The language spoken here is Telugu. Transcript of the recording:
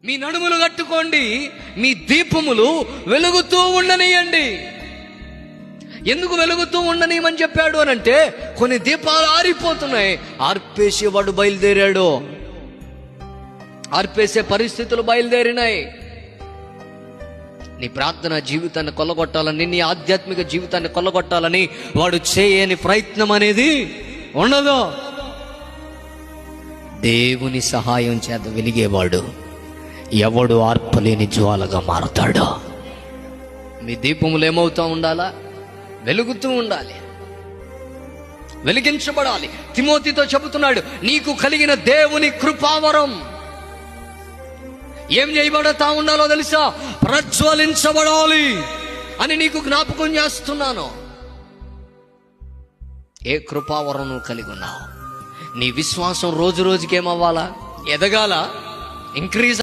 మీ నడుములు కట్టుకోండి, మీ దీపములు వెలుగుతూ ఉండనియండి. ఎందుకు వెలుగుతూ ఉండనియమని చెప్పాడు అని అంటే, కొన్ని దీపాలు ఆరిపోతున్నాయి. ఆర్పేసేవాడు బయలుదేరాడు, ఆర్పేసే పరిస్థితులు బయలుదేరినాయి. నీ ప్రార్థన జీవితాన్ని కొల్లగొట్టాలని, నీ ఆధ్యాత్మిక జీవితాన్ని కొల్లగొట్టాలని వాడు చేయని ప్రయత్నం అనేది ఉండదు. దేవుని సహాయం చేత వెలిగేవాడు ఎవడు ఆర్పలేని జ్వాలగా మారుతాడు. మీ దీపములు ఏమవుతూ ఉండాలా? వెలుగుతూ ఉండాలి, వెలిగించబడాలి. తిమోతితో చెబుతున్నాడు, నీకు కలిగిన దేవుని కృపావరం ఏం చేయబడతా ఉండాలో తెలుసా? ప్రజ్వలించబడాలి అని నీకు జ్ఞాపకం చేస్తున్నాను. ఏ కృపావరం నువ్వు కలిగి ఉన్నావు? నీ విశ్వాసం రోజు రోజుకి ఏమవ్వాలా? ఎదగాల, ఇంక్రీజ్